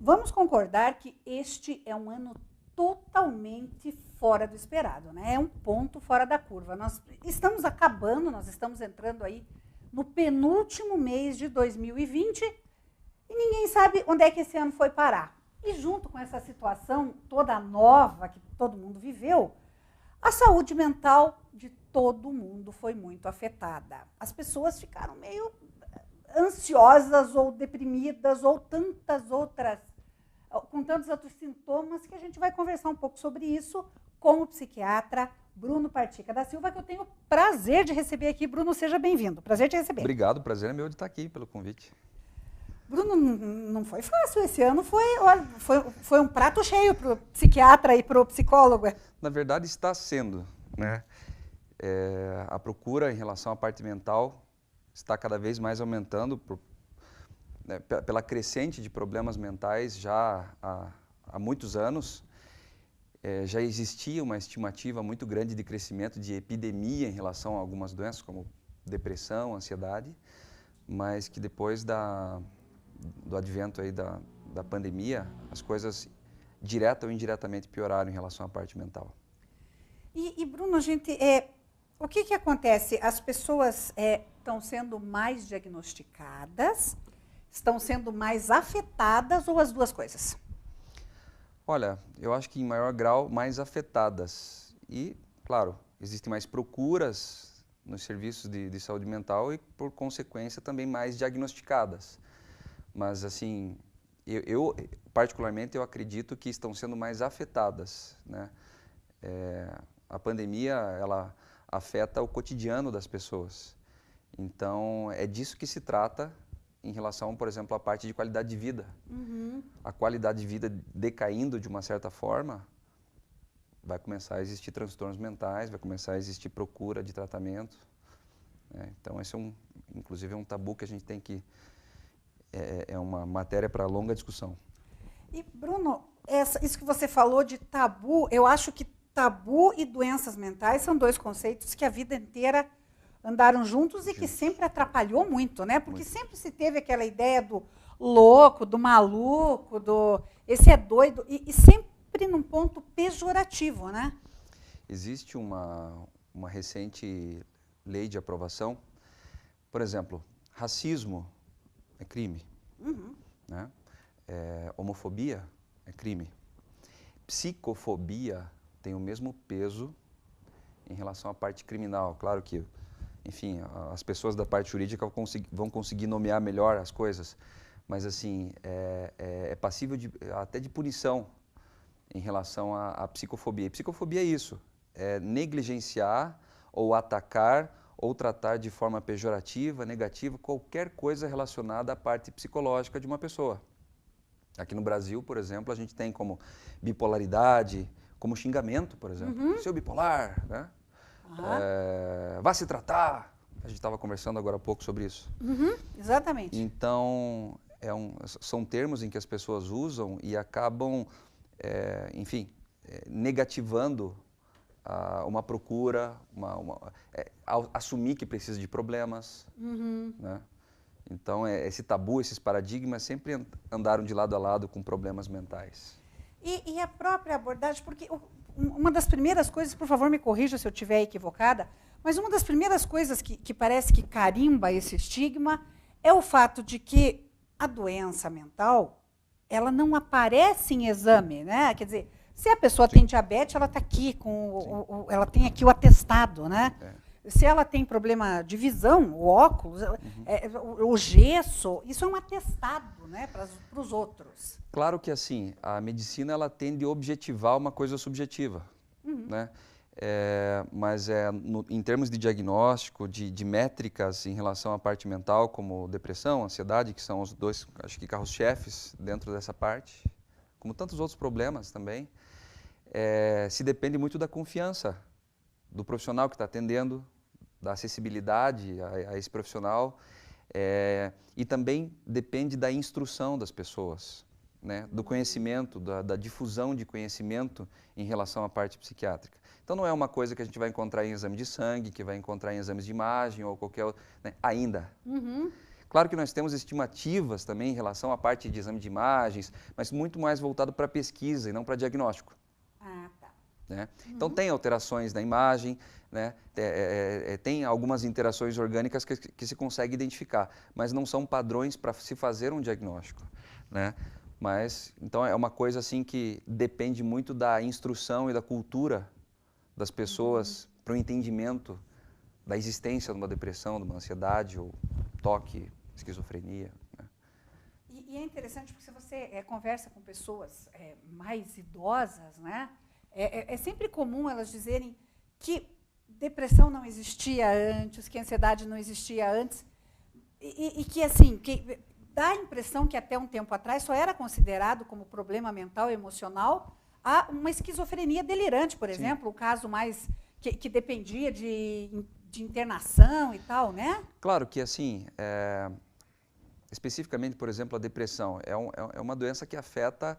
Vamos concordar que este é um ano totalmente fora do esperado, né? É um ponto fora da curva. Nós estamos acabando, nós estamos entrando aí no penúltimo mês de 2020 e ninguém sabe onde é que esse ano foi parar. E junto com essa situação toda nova que todo mundo viveu, a saúde mental de todo mundo foi muito afetada. As pessoas ficaram meio ansiosas ou deprimidas ou com tantos outros sintomas que a gente vai conversar um pouco sobre isso com o psiquiatra Bruno Partica da Silva, que eu tenho o prazer de receber aqui. Bruno, seja bem-vindo. Prazer te receber. Obrigado, o prazer é meu de estar aqui pelo convite. Bruno, não foi fácil. Esse ano foi um prato cheio para o psiquiatra e para o psicólogo. Na verdade, está sendo, né? A procura em relação à parte mental está cada vez mais aumentando pela crescente de problemas mentais já há muitos anos. Já existia uma estimativa muito grande de crescimento de epidemia em relação a algumas doenças, como depressão, ansiedade, mas que depois do advento aí da pandemia, as coisas direta ou indiretamente pioraram em relação à parte mental. E Bruno, o que acontece? As pessoas estão sendo mais diagnosticadas, estão sendo mais afetadas ou as duas coisas? Olha, eu acho que em maior grau mais afetadas e, claro, existem mais procuras nos serviços de saúde mental e, por consequência, também mais diagnosticadas. Mas, assim, particularmente, eu acredito que estão sendo mais afetadas, né? A pandemia, ela afeta o cotidiano das pessoas. Então, é disso que se trata em relação, por exemplo, à parte de qualidade de vida. Uhum. A qualidade de vida decaindo de uma certa forma, vai começar a existir transtornos mentais, vai começar a existir procura de tratamento. Então, esse inclusive, é um tabu que a gente tem que... É uma matéria para longa discussão. E, Bruno, isso que você falou de tabu, eu acho que tabu e doenças mentais são dois conceitos que a vida inteira andaram juntos e que sempre atrapalhou muito, né? Porque sempre se teve aquela ideia do louco, do maluco, esse é doido, e sempre num ponto pejorativo, né? Existe uma recente lei de aprovação, por exemplo, racismo é crime, né? Homofobia é crime. Psicofobia tem o mesmo peso em relação à parte criminal. Claro que, enfim, as pessoas da parte jurídica vão conseguir nomear melhor as coisas, mas, assim, é passível até de punição em relação à psicofobia. E psicofobia é isso, é negligenciar ou atacar ou tratar de forma pejorativa, negativa, qualquer coisa relacionada à parte psicológica de uma pessoa. Aqui no Brasil, por exemplo, a gente tem como bipolaridade, como xingamento, por exemplo. Seu bipolar, né? Vá se tratar. A gente estava conversando agora há pouco sobre isso. Exatamente. Então, são termos em que as pessoas usam e acabam, enfim, negativando uma procura, assumir que precisa de problemas, né? Então, esse tabu, esses paradigmas sempre andaram de lado a lado com problemas mentais. E a própria abordagem, porque uma das primeiras coisas, por favor, me corrija se eu estiver equivocada, mas uma das primeiras coisas que parece que carimba esse estigma é o fato de que a doença mental, ela não aparece em exame, né? Quer dizer, se a pessoa tem diabetes, ela está aqui ela tem aqui o atestado, né? Se ela tem problema de visão, o óculos, o gesso, isso é um atestado, né, para os outros. Claro que, assim, a medicina ela tende a objetivar uma coisa subjetiva, né? Mas em termos de diagnóstico, de métricas em relação à parte mental, como depressão, ansiedade, que são os dois, acho que, carros-chefes dentro dessa parte, como tantos outros problemas também, se depende muito da confiança do profissional que está atendendo, da acessibilidade a esse profissional, e também depende da instrução das pessoas, né? Do conhecimento, da difusão de conhecimento em relação à parte psiquiátrica. Então, não é uma coisa que a gente vai encontrar em exame de sangue, que vai encontrar em exames de imagem ou qualquer outro, né? Ainda. Claro que nós temos estimativas também em relação à parte de exame de imagens, mas muito mais voltado para pesquisa e não para diagnóstico. Ah, tá. Né? Então tem alterações na imagem, né? Tem algumas interações orgânicas que se consegue identificar, mas não são padrões para se fazer um diagnóstico. Né? Mas, então é uma coisa assim que depende muito da instrução e da cultura das pessoas para o entendimento da existência de uma depressão, de uma ansiedade ou toque, esquizofrenia. Né? E é interessante porque se você conversa com pessoas mais idosas, né, é sempre comum elas dizerem que depressão não existia antes, que ansiedade não existia antes, e que, assim, que dá a impressão que até um tempo atrás só era considerado como problema mental e emocional uma esquizofrenia delirante, por exemplo, o caso mais que dependia de internação e tal, né? Claro que, assim, especificamente, por exemplo, a depressão é uma doença que afeta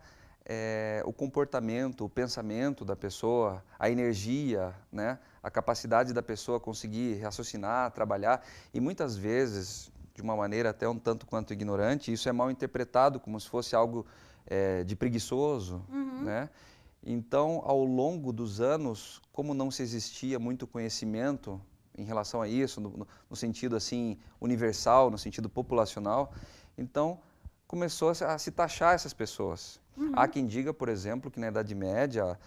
o comportamento, o pensamento da pessoa, a energia, né? A capacidade da pessoa conseguir raciocinar, trabalhar, e muitas vezes, de uma maneira até um tanto quanto ignorante, isso é mal interpretado como se fosse algo de preguiçoso, né? Então, ao longo dos anos, como não se existia muito conhecimento em relação a isso, no sentido assim universal, no sentido populacional, então começou a se taxar essas pessoas. Há quem diga, por exemplo, que na Idade Média,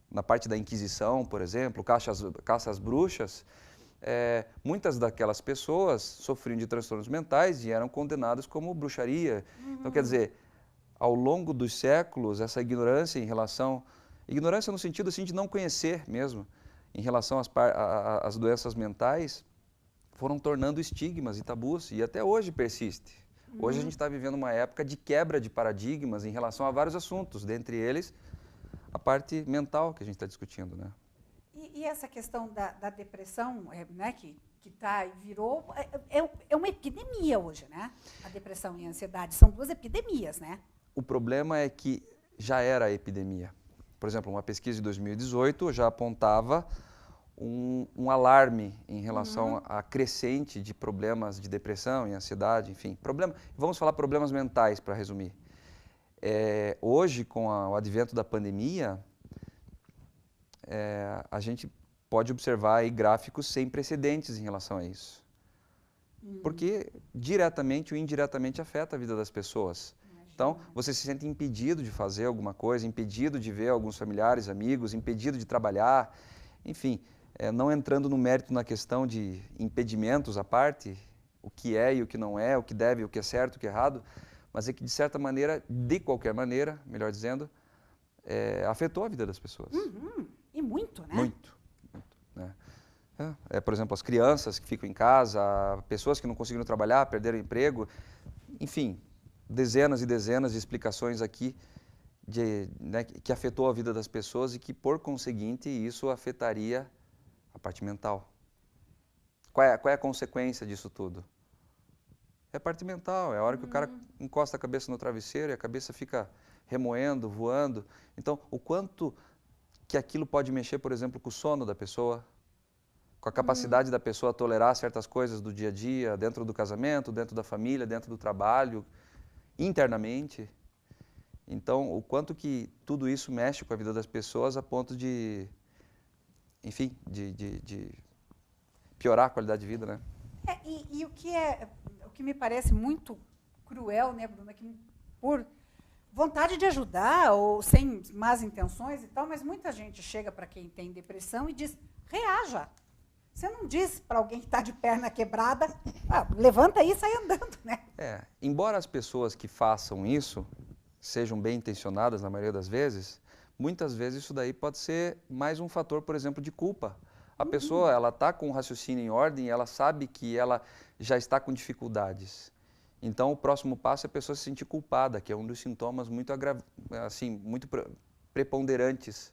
na parte da Inquisição, por exemplo, caça às bruxas, muitas daquelas pessoas sofriam de transtornos mentais e eram condenadas como bruxaria. Então, quer dizer, ao longo dos séculos, essa ignorância em relação... Ignorância no sentido assim, de não conhecer mesmo, em relação às doenças mentais, foram tornando estigmas e tabus, e até hoje persiste. Hoje a gente está vivendo uma época de quebra de paradigmas em relação a vários assuntos, dentre eles a parte mental que a gente está discutindo, né? E essa questão da depressão, né, que virou, é uma epidemia hoje, né? A depressão e a ansiedade são duas epidemias, né? O problema é que já era epidemia. Por exemplo, uma pesquisa de 2018 já apontava um alarme em relação à crescente de problemas de depressão e ansiedade, enfim. Vamos falar problemas mentais, para resumir. Hoje, com o advento da pandemia, a gente pode observar aí gráficos sem precedentes em relação a isso. Porque diretamente ou indiretamente afeta a vida das pessoas. Então, você se sente impedido de fazer alguma coisa, impedido de ver alguns familiares, amigos, impedido de trabalhar, enfim, não entrando no mérito na questão de impedimentos à parte, o que é e o que não é, o que deve, o que é certo, o que é errado, mas é que, de certa maneira, de qualquer maneira, melhor dizendo, afetou a vida das pessoas. E muito, né? Muito, né? Por exemplo, as crianças que ficam em casa, pessoas que não conseguiram trabalhar, perderam o emprego, enfim, dezenas e dezenas de explicações aqui né, que afetou a vida das pessoas e que, por conseguinte, isso afetaria a parte mental. Qual é a consequência disso tudo? É a parte mental, é a hora que o cara encosta a cabeça no travesseiro e a cabeça fica remoendo, voando. Então, o quanto que aquilo pode mexer, por exemplo, com o sono da pessoa, com a capacidade da pessoa tolerar certas coisas do dia a dia, dentro do casamento, dentro da família, dentro do trabalho, internamente. Então, o quanto que tudo isso mexe com a vida das pessoas a ponto de, enfim, de piorar a qualidade de vida, né? E o que me parece muito cruel, né, Bruna, que por vontade de ajudar ou sem más intenções e tal, mas muita gente chega para quem tem depressão e diz, reaja. Você não diz para alguém que está de perna quebrada, levanta aí e sai andando, né? Embora as pessoas que façam isso sejam bem intencionadas na maioria das vezes, muitas vezes isso daí pode ser mais um fator, por exemplo, de culpa. A pessoa, ela está com o raciocínio em ordem, ela sabe que ela já está com dificuldades. Então, o próximo passo é a pessoa se sentir culpada, que é um dos sintomas muito, muito preponderantes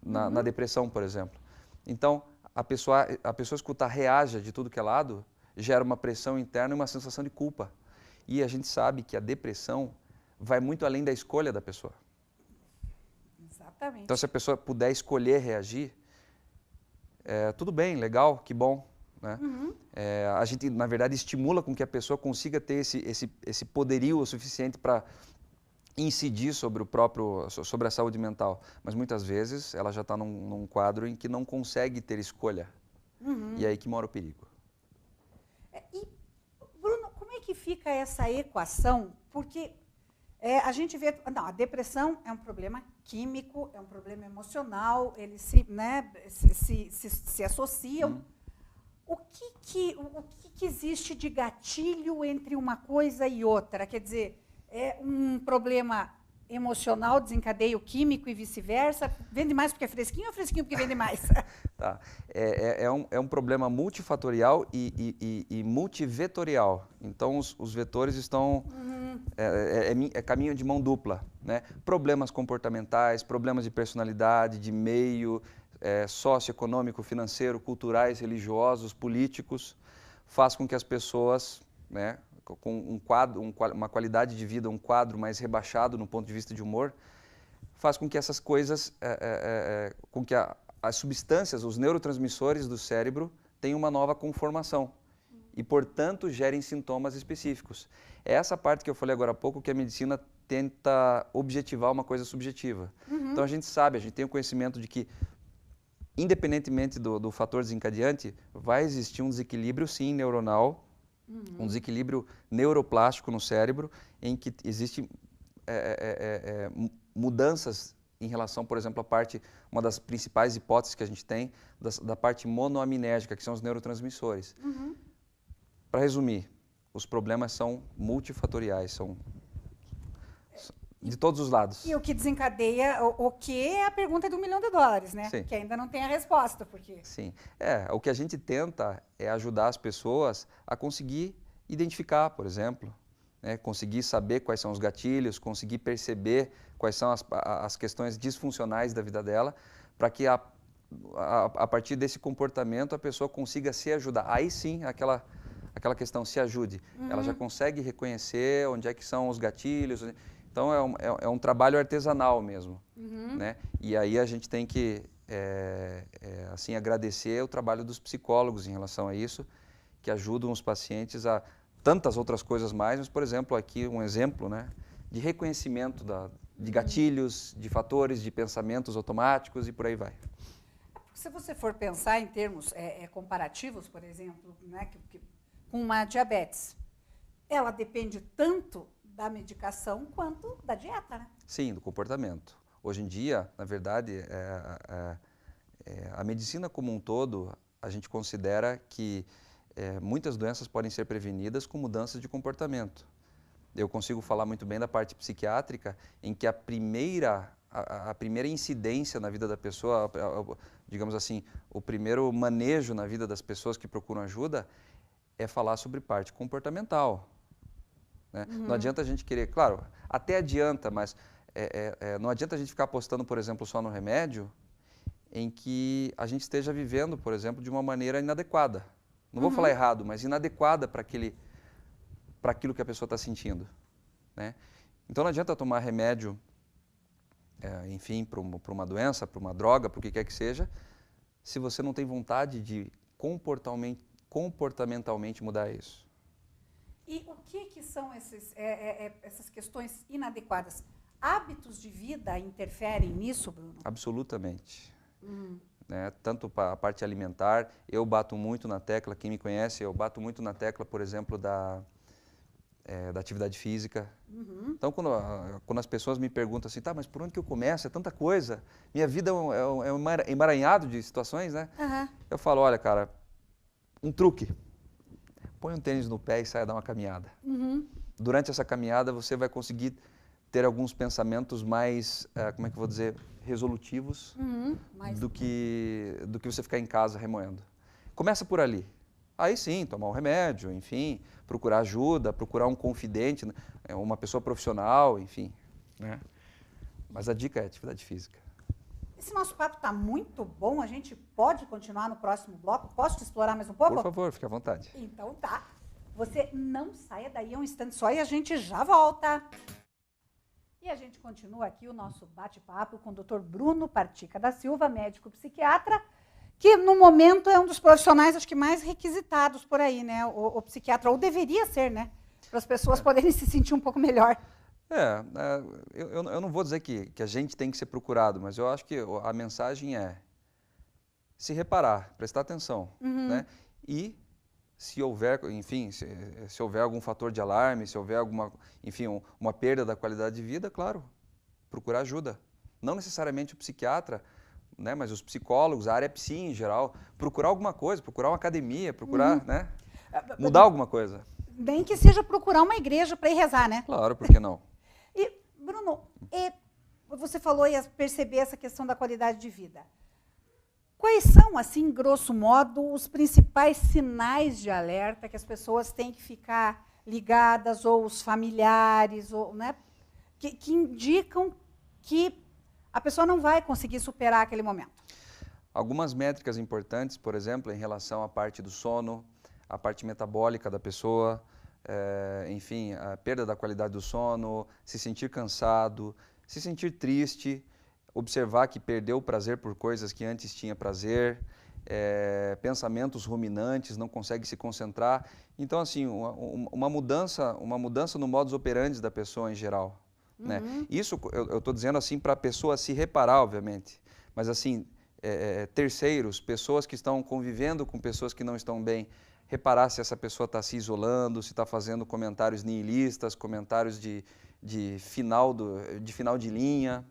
na depressão, por exemplo. Então, a pessoa escutar reaja de tudo que é lado, gera uma pressão interna e uma sensação de culpa. E a gente sabe que a depressão vai muito além da escolha da pessoa. Exatamente. Então, se a pessoa puder escolher reagir, tudo bem, legal, que bom, né? A gente, na verdade, estimula com que a pessoa consiga ter esse poderio o suficiente para incidir sobre a saúde mental. Mas muitas vezes ela já está num quadro em que não consegue ter escolha. E é aí que mora o perigo. E, Bruno, como é que fica essa equação? Porque a gente vê... Não, a depressão é um problema químico, é um problema emocional, eles se associam. O que existe de gatilho entre uma coisa e outra? Quer dizer, é um problema emocional, desencadeia o químico e vice-versa? Vende mais porque é fresquinho ou fresquinho porque vende mais? Tá. É um problema multifatorial e multivetorial. Então, os vetores estão... É caminho de mão dupla, né? Problemas comportamentais, problemas de personalidade, de meio, socioeconômico, financeiro, culturais, religiosos, políticos, faz com que as pessoas, né, com uma qualidade de vida, um quadro mais rebaixado no ponto de vista de humor, faz com que essas coisas, com que as substâncias, os neurotransmissores do cérebro tenham uma nova conformação e, portanto, gerem sintomas específicos. É essa parte que eu falei agora há pouco que a medicina tenta objetivar uma coisa subjetiva. Então, a gente sabe, a gente tem o conhecimento de que, independentemente do fator desencadeante, vai existir um desequilíbrio, sim, neuronal, um desequilíbrio neuroplástico no cérebro, em que existem mudanças em relação, por exemplo, uma das principais hipóteses que a gente tem, da parte monoaminérgica, que são os neurotransmissores. Para resumir, os problemas são multifatoriais, são de todos os lados. E o que desencadeia, o que é a pergunta de $1 milhão, né? Sim. Que ainda não tem a resposta. Porque... Sim. O que a gente tenta é ajudar as pessoas a conseguir identificar, por exemplo, né? Conseguir saber quais são os gatilhos, conseguir perceber quais são as questões disfuncionais da vida dela, para que a partir desse comportamento a pessoa consiga se ajudar. Aí sim, aquela questão se ajude. Ela já consegue reconhecer onde é que são os gatilhos. Então, é um trabalho artesanal mesmo, né? E aí a gente tem que, assim, agradecer o trabalho dos psicólogos em relação a isso, que ajudam os pacientes a tantas outras coisas mais, mas, por exemplo, aqui um exemplo, né, de reconhecimento de gatilhos, de fatores, de pensamentos automáticos e por aí vai. Se você for pensar em termos comparativos, por exemplo, né, com uma diabetes, ela depende tanto da medicação quanto da dieta, né? Sim, do comportamento. Hoje em dia, na verdade, a medicina como um todo, a gente considera que muitas doenças podem ser prevenidas com mudanças de comportamento. Eu consigo falar muito bem da parte psiquiátrica, em que a primeira incidência na vida da pessoa, digamos assim, o primeiro manejo na vida das pessoas que procuram ajuda é falar sobre parte comportamental. Né? Não adianta a gente querer, claro, até adianta, mas não adianta a gente ficar apostando, por exemplo, só no remédio em que a gente esteja vivendo, por exemplo, de uma maneira inadequada. Não vou falar errado, mas inadequada para aquilo que a pessoa está sentindo. Né? Então não adianta tomar remédio, enfim, para uma doença, para uma droga, para o que quer que seja, se você não tem vontade de comportamentalmente mudar isso. E o que são essas questões inadequadas? Hábitos de vida interferem nisso, Bruno? Absolutamente. Né? Tanto a parte alimentar, eu bato muito na tecla, quem me conhece, eu bato muito na tecla, por exemplo, da atividade física. Então, quando as pessoas me perguntam assim, tá, mas por onde que eu começo? É tanta coisa. Minha vida é um emaranhado de situações, né? Eu falo, olha, cara, um truque. Põe um tênis no pé e saia dar uma caminhada. Durante essa caminhada, você vai conseguir ter alguns pensamentos mais, como é que eu vou dizer, resolutivos do que você ficar em casa remoendo. Começa por ali. Aí sim, tomar um remédio, enfim, procurar ajuda, procurar um confidente, uma pessoa profissional, enfim. Né? Mas a dica é atividade física. Esse nosso papo está muito bom, a gente pode continuar no próximo bloco? Posso te explorar mais um pouco? Por favor, fique à vontade. Então tá. Você não saia daí um instante só e a gente já volta. E a gente continua aqui o nosso bate-papo com o Dr. Bruno Partica da Silva, médico psiquiatra, que no momento é um dos profissionais, acho que mais requisitados por aí, né? O psiquiatra, ou deveria ser, né? Para as pessoas poderem se sentir um pouco melhor. Eu não vou dizer que a gente tem que ser procurado, mas eu acho que a mensagem é se reparar, prestar atenção, né? E se houver, enfim, se houver algum fator de alarme, se houver alguma, enfim, uma perda da qualidade de vida, claro, procurar ajuda. Não necessariamente o psiquiatra, né, mas os psicólogos, a área psi em geral, procurar alguma coisa, procurar uma academia, procurar, né, mudar alguma coisa. Nem que seja procurar uma igreja para ir rezar, né? Claro, por que não? E, Bruno, você falou em perceber essa questão da qualidade de vida. Quais são, assim, grosso modo, os principais sinais de alerta que as pessoas têm que ficar ligadas, ou os familiares, ou, né, que indicam que a pessoa não vai conseguir superar aquele momento? Algumas métricas importantes, por exemplo, em relação à parte do sono, a parte metabólica da pessoa, enfim, a perda da qualidade do sono, se sentir cansado, se sentir triste, observar que perdeu o prazer por coisas que antes tinha prazer, pensamentos ruminantes, não consegue se concentrar. Então, assim, uma mudança no modus operandi da pessoa em geral. Né? Isso eu estou dizendo assim para a pessoa se reparar, obviamente, mas assim, terceiros, pessoas que estão convivendo com pessoas que não estão bem, reparar se essa pessoa está se isolando, se está fazendo comentários nihilistas, comentários de final de linha,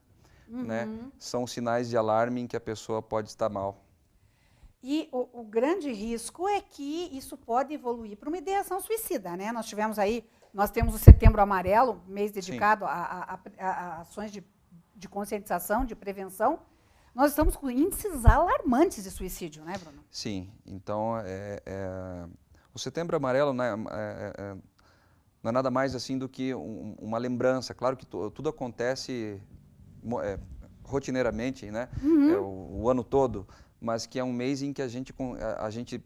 né? São sinais de alarme em que a pessoa pode estar mal. E o grande risco é que isso pode evoluir para uma ideação suicida, né? Nós temos o Setembro Amarelo, mês dedicado a ações de conscientização, de prevenção. Nós estamos com índices alarmantes de suicídio, né, Bruno? Sim, então o Setembro Amarelo não é nada mais assim do que uma lembrança. Claro que tudo acontece rotineiramente, né? O ano todo, mas que é um mês em que a gente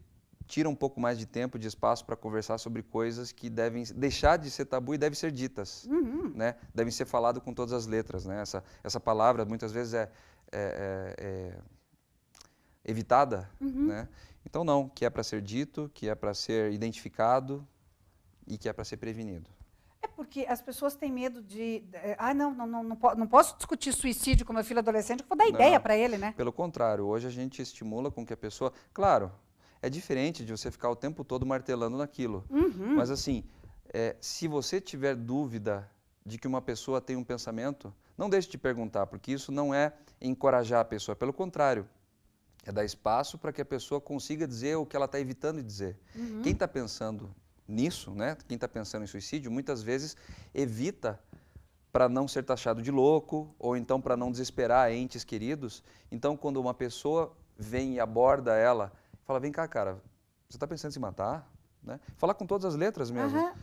tira um pouco mais de tempo, de espaço para conversar sobre coisas que devem deixar de ser tabu e devem ser ditas, né? Devem ser faladas com todas as letras, né? Essa palavra muitas vezes é evitada, né? Então não, que é para ser dito, que é para ser identificado e que é para ser prevenido. É porque as pessoas têm medo não posso discutir suicídio com meu filho adolescente, que vou dar ideia para ele, né? Pelo contrário, hoje a gente estimula com que a pessoa... Claro, é diferente de você ficar o tempo todo martelando naquilo, mas assim, se você tiver dúvida de que uma pessoa tem um pensamento, não deixe de perguntar, porque isso não é encorajar a pessoa, pelo contrário, é dar espaço para que a pessoa consiga dizer o que ela está evitando de dizer. Quem está pensando nisso, né? Quem está pensando em suicídio, muitas vezes evita para não ser taxado de louco, ou então para não desesperar entes queridos. Então, quando uma pessoa vem e aborda ela, fala, vem cá, cara, você está pensando em se matar? Né? Falar com todas as letras mesmo.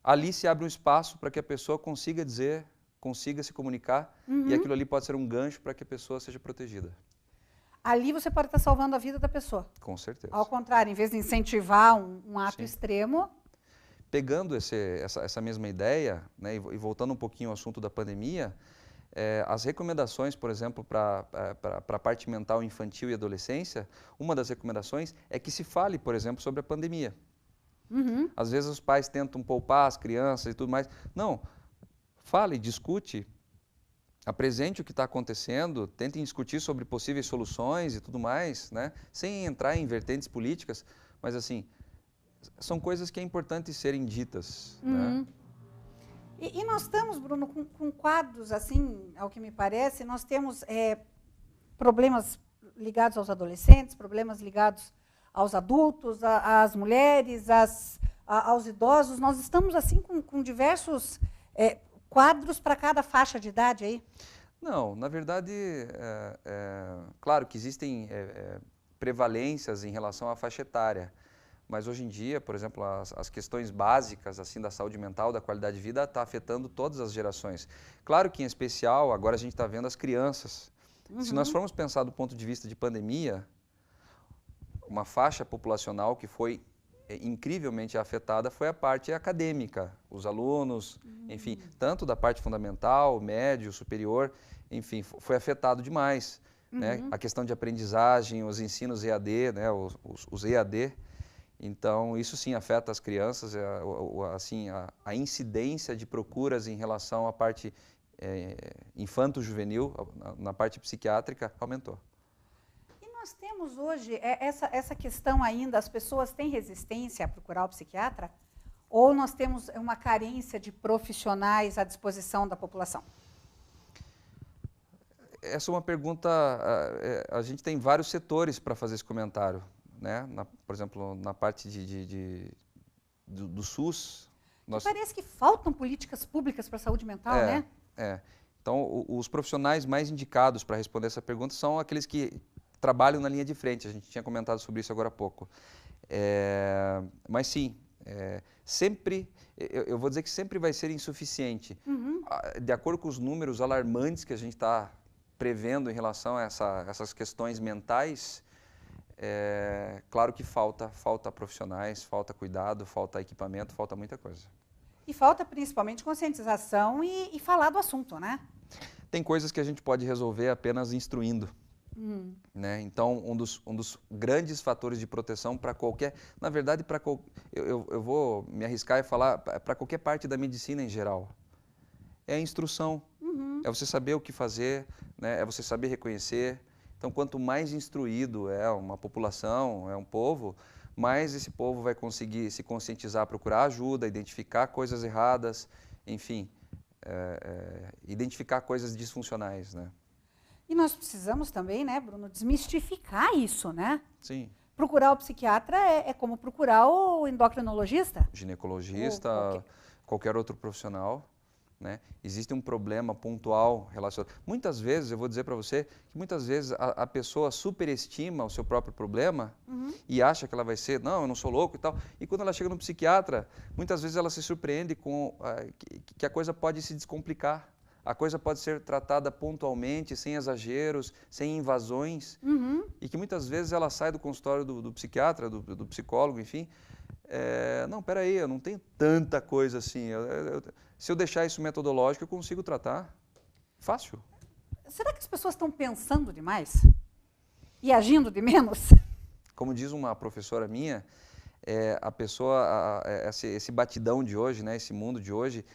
Ali se abre um espaço para que a pessoa consiga dizer, consiga se comunicar, e aquilo ali pode ser um gancho para que a pessoa seja protegida. Ali você pode estar salvando a vida da pessoa. Com certeza. Ao contrário, em vez de incentivar um ato extremo... Pegando essa mesma ideia, né, e voltando um pouquinho ao assunto da pandemia, as recomendações, por exemplo, para a parte mental infantil e adolescência, uma das recomendações é que se fale, por exemplo, sobre a pandemia. Às vezes os pais tentam poupar as crianças e tudo mais. Não, fale, discute, apresente o que está acontecendo, tentem discutir sobre possíveis soluções e tudo mais, né, sem entrar em vertentes políticas, mas assim, são coisas que é importante serem ditas. Né? E nós estamos, Bruno, com quadros, assim, ao que me parece, nós temos problemas ligados aos adolescentes, problemas ligados aos adultos, às mulheres, aos idosos. Nós estamos, assim, com diversos quadros para cada faixa de idade aí? Não, na verdade, claro que existem prevalências em relação à faixa etária, mas hoje em dia, por exemplo, as questões básicas assim da saúde mental, da qualidade de vida, está afetando todas as gerações. Claro que, em especial, agora a gente está vendo as crianças. Se nós formos pensar do ponto de vista de pandemia, uma faixa populacional que foi incrivelmente afetada foi a parte acadêmica, os alunos, enfim, tanto da parte fundamental, médio, superior, enfim, foi afetado demais. né? A questão de aprendizagem, os ensinos EAD, né? Os EAD. Então, isso sim afeta as crianças, assim, a incidência de procuras em relação à parte infanto-juvenil, na parte psiquiátrica, aumentou. E nós temos hoje essa questão ainda, as pessoas têm resistência a procurar o psiquiatra? Ou nós temos uma carência de profissionais à disposição da população? Essa é uma pergunta, a gente tem vários setores para fazer esse comentário, né? Por exemplo, na parte do SUS... Parece que faltam políticas públicas para a saúde mental, né? Então, os profissionais mais indicados para responder essa pergunta são aqueles que trabalham na linha de frente, a gente tinha comentado sobre isso agora há pouco. Mas sim, sempre, eu vou dizer que sempre vai ser insuficiente. De acordo com os números alarmantes que a gente está prevendo em relação a essas questões mentais, claro que falta profissionais, falta cuidado, falta equipamento, falta muita coisa. E falta principalmente conscientização e falar do assunto, né? Tem coisas que a gente pode resolver apenas instruindo. Né? Então, um dos grandes fatores de proteção para qualquer... Na verdade, eu vou me arriscar e falar para qualquer parte da medicina em geral. É a instrução. É você saber o que fazer, né? É você saber reconhecer. Então, quanto mais instruído é uma população, é um povo, mais esse povo vai conseguir se conscientizar, procurar ajuda, identificar coisas erradas, enfim, identificar coisas disfuncionais, né? E nós precisamos também, né, Bruno, desmistificar isso, né? Sim. Procurar o psiquiatra é como procurar o endocrinologista? Ginecologista, qualquer outro profissional, né? Existe um problema pontual relacionado. Muitas vezes, eu vou dizer para você, que muitas vezes a pessoa superestima o seu próprio problema e acha que ela vai ser, não, eu não sou louco e tal. E quando ela chega no psiquiatra, muitas vezes ela se surpreende com que a coisa pode se descomplicar. A coisa pode ser tratada pontualmente, sem exageros, sem invasões, e que muitas vezes ela sai do consultório do psiquiatra, do psicólogo, enfim, não, peraí, eu não tenho tanta coisa assim, se eu deixar isso metodológico, eu consigo tratar. Fácil. Será que as pessoas estão pensando demais? E agindo de menos? Como diz uma professora minha, a pessoa, esse batidão de hoje, né, esse mundo de hoje,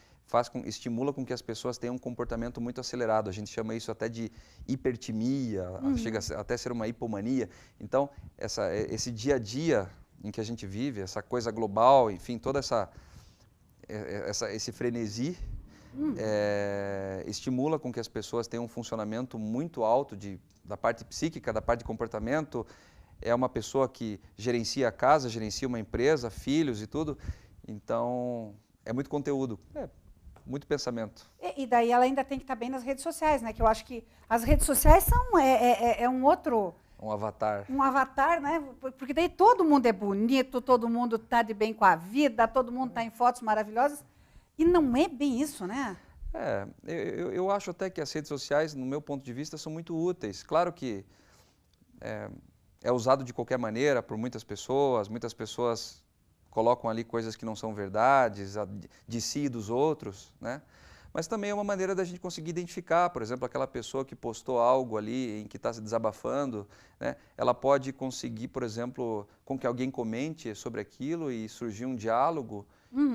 estimula com que as pessoas tenham um comportamento muito acelerado. A gente chama isso até de hipertimia, chega até a ser uma hipomania. Então, esse dia a dia em que a gente vive, essa coisa global, enfim, toda esse frenesi, estimula com que as pessoas tenham um funcionamento muito alto da parte psíquica, da parte de comportamento. É uma pessoa que gerencia a casa, gerencia uma empresa, filhos e tudo. Então, é muito conteúdo. Muito pensamento. E daí ela ainda tem que estar bem nas redes sociais, né? Que eu acho que as redes sociais são um outro... Um avatar. Um avatar, né? Porque daí todo mundo é bonito, todo mundo está de bem com a vida, todo mundo está em fotos maravilhosas. E não é bem isso, né? Eu acho até que as redes sociais, no meu ponto de vista, são muito úteis. Claro que é usado de qualquer maneira por muitas pessoas colocam ali coisas que não são verdades, de si e dos outros, né? Mas também é uma maneira da gente conseguir identificar, por exemplo, aquela pessoa que postou algo ali em que está se desabafando, né? Ela pode conseguir, por exemplo, com que alguém comente sobre aquilo e surgir um diálogo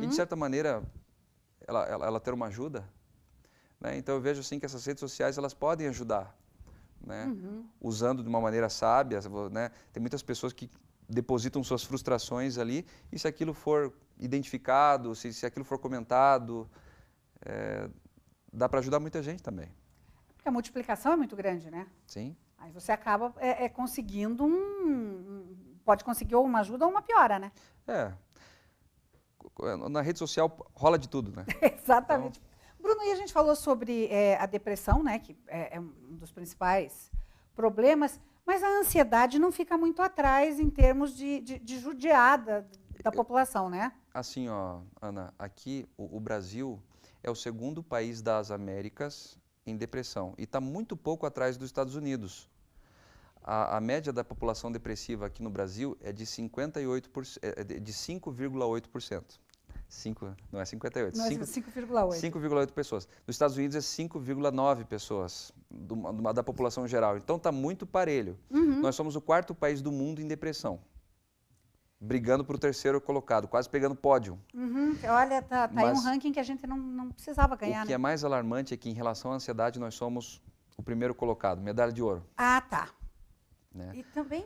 e, de certa maneira, ela ter uma ajuda, né? Então, eu vejo assim que essas redes sociais elas podem ajudar, né? Usando de uma maneira sábia, né? Tem muitas pessoas que depositam suas frustrações ali, e se aquilo for identificado, se aquilo for comentado, dá para ajudar muita gente também. Porque a multiplicação é muito grande, né? Sim. Aí você acaba conseguindo pode conseguir ou uma ajuda ou uma piora, né? Na rede social rola de tudo, né? Exatamente. Então... Bruno, e a gente falou sobre a depressão, né? Que é um dos principais problemas. Mas a ansiedade não fica muito atrás em termos de judiada da população, né? Assim, ó, Ana, aqui o Brasil é o segundo país das Américas em depressão e está muito pouco atrás dos Estados Unidos. A média da população depressiva aqui no Brasil é de 5,8%. Não é 58, Não, 5,8. 5,8 pessoas. Nos Estados Unidos é 5,9 pessoas da população geral. Então está muito parelho. Nós somos o 4º país do mundo em depressão, brigando para o 3º colocado, quase pegando pódio. Olha, tá aí um ranking que a gente não precisava ganhar. O que é mais alarmante é que em relação à ansiedade nós somos o 1º colocado, medalha de ouro. Ah, tá. Né? E também...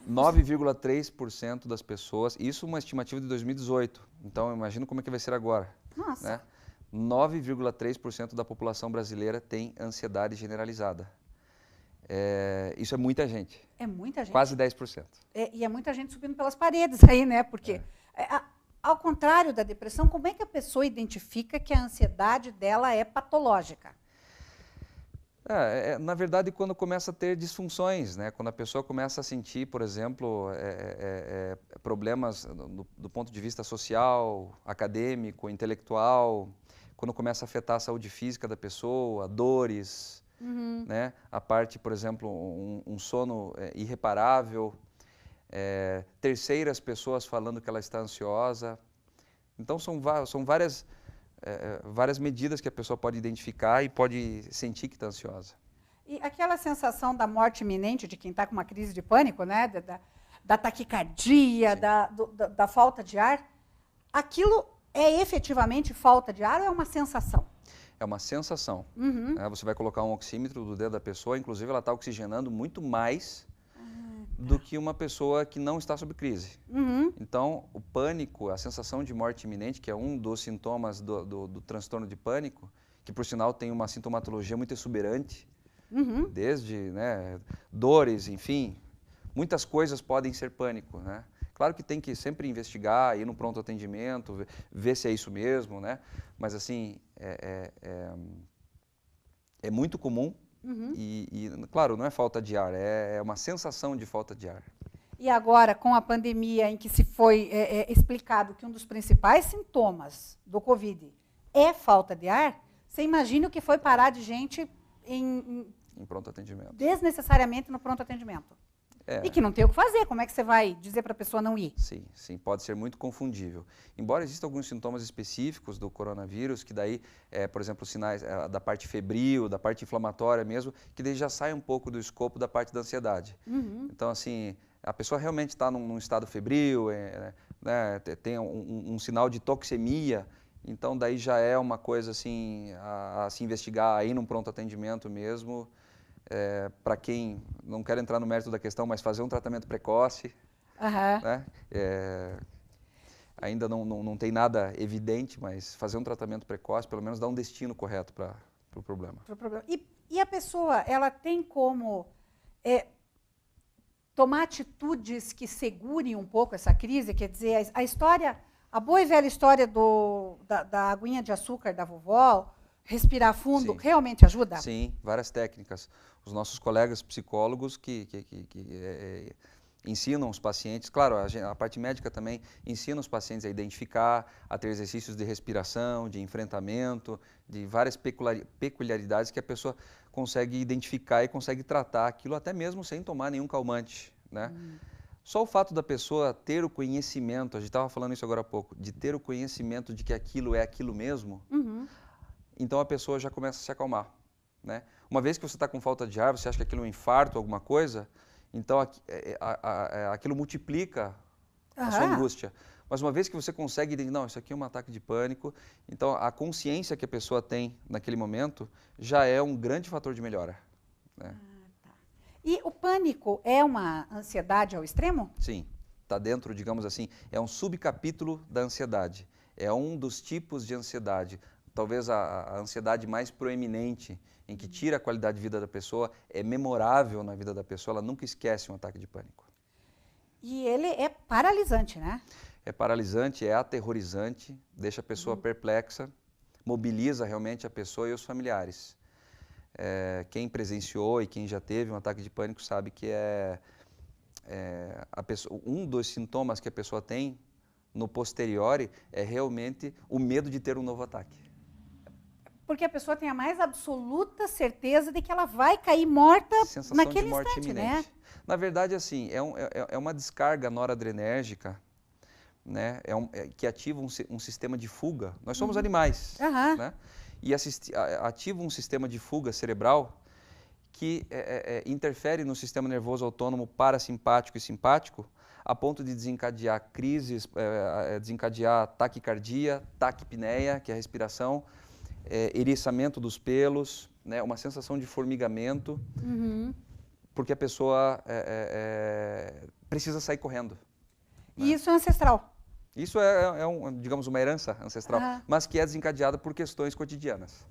9,3% das pessoas, isso é uma estimativa de 2018, então imagina como é que vai ser agora. Nossa. Né? 9,3% da população brasileira tem ansiedade generalizada. Isso é muita gente. É muita gente. Quase 10%. E é muita gente subindo pelas paredes aí, né? Porque, ao contrário da depressão, como é que a pessoa identifica que a ansiedade dela é patológica? Na verdade, quando começa a ter disfunções, né? Quando a pessoa começa a sentir, por exemplo, problemas do ponto de vista social, acadêmico, intelectual, quando começa a afetar a saúde física da pessoa, dores, né? A parte, por exemplo, um sono irreparável, terceiras pessoas falando que ela está ansiosa. Então, são várias medidas que a pessoa pode identificar e pode sentir que está ansiosa. E aquela sensação da morte iminente de quem está com uma crise de pânico, né? Da taquicardia, da falta de ar, aquilo é efetivamente falta de ar ou é uma sensação? É uma sensação. Você vai colocar um oxímetro do dedo da pessoa, inclusive ela está oxigenando muito mais do que uma pessoa que não está sob crise. Então, o pânico, a sensação de morte iminente, que é um dos sintomas do transtorno de pânico, que por sinal tem uma sintomatologia muito exuberante, desde dores, enfim, muitas coisas podem ser pânico, né? Claro que tem que sempre investigar, ir no pronto atendimento, ver se é isso mesmo, né? Mas assim, é muito comum. E, claro, não é falta de ar, é uma sensação de falta de ar. E agora, com a pandemia, em que se foi explicado que um dos principais sintomas do Covid é falta de ar, você imagina o que foi parar de gente em pronto atendimento. Desnecessariamente no pronto atendimento. E que não tem o que fazer, como é que você vai dizer para a pessoa não ir? Sim, pode ser muito confundível. Embora existam alguns sintomas específicos do coronavírus, que daí, por exemplo, sinais da parte febril, da parte inflamatória mesmo, que daí já sai um pouco do escopo da parte da ansiedade. Então, assim, a pessoa realmente está num estado febril, né, tem um sinal de toxemia, então daí já é uma coisa assim, a se investigar aí num pronto atendimento mesmo. Para quem não quer entrar no mérito da questão, mas fazer um tratamento precoce, né? Ainda não tem nada evidente, mas fazer um tratamento precoce, pelo menos dá um destino correto para o problema. E a pessoa, ela tem como tomar atitudes que segurem um pouco essa crise? Quer dizer, a boa e velha história da aguinha de açúcar da vovó, respirar fundo, realmente ajuda? Sim, várias técnicas. Os nossos colegas psicólogos que ensinam os pacientes, claro, a parte médica também ensina os pacientes a identificar, a ter exercícios de respiração, de enfrentamento, de várias peculiaridades que a pessoa consegue identificar e consegue tratar aquilo até mesmo sem tomar nenhum calmante, né? Só o fato da pessoa ter o conhecimento, a gente estava falando isso agora há pouco, de ter o conhecimento de que aquilo é aquilo mesmo, então a pessoa já começa a se acalmar, né? Uma vez que você está com falta de ar, você acha que aquilo é um infarto, alguma coisa, então aquilo multiplica a sua angústia. Mas uma vez que você consegue entender, não, isso aqui é um ataque de pânico, então a consciência que a pessoa tem naquele momento já é um grande fator de melhora, né? E o pânico é uma ansiedade ao extremo? Sim, está dentro, digamos assim, é um subcapítulo da ansiedade. É um dos tipos de ansiedade. Talvez a ansiedade mais proeminente, em que tira a qualidade de vida da pessoa, é memorável na vida da pessoa, ela nunca esquece um ataque de pânico. E ele é paralisante, né? É paralisante, é aterrorizante, deixa a pessoa perplexa, mobiliza realmente a pessoa e os familiares. Quem presenciou e quem já teve um ataque de pânico sabe que um dos sintomas que a pessoa tem no posteriori é realmente o medo de ter um novo ataque. Porque a pessoa tem a mais absoluta certeza de que ela vai cair morta naquele de morte instante, iminente, né? Na verdade, assim, é uma descarga noradrenérgica né, que ativa um sistema de fuga. Nós somos animais, né? E ativa um sistema de fuga cerebral que interfere no sistema nervoso autônomo parasimpático e simpático, a ponto de desencadear crises, desencadear taquicardia, taquipneia, que é a respiração, eriçamento dos pelos, né, uma sensação de formigamento, porque a pessoa precisa sair correndo. E isso é ancestral? Isso digamos, uma herança ancestral, mas que é desencadeada por questões cotidianas.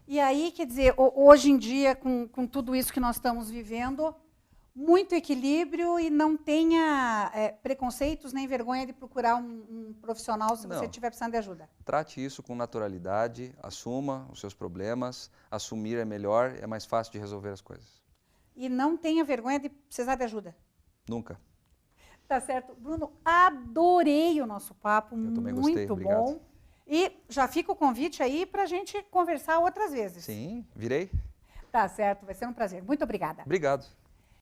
E aí, quer dizer, hoje em dia, com tudo isso que nós estamos vivendo, muito equilíbrio e não tenha preconceitos nem vergonha de procurar um profissional se você estiver precisando de ajuda. Trate isso com naturalidade, assuma os seus problemas, assumir é melhor, é mais fácil de resolver as coisas. E não tenha vergonha de precisar de ajuda. Nunca. Tá certo. Bruno, adorei o nosso papo, eu também gostei, muito obrigado. Bom. E já fica o convite aí para a gente conversar outras vezes. Sim, virei. Tá certo, vai ser um prazer. Muito obrigada. Obrigado.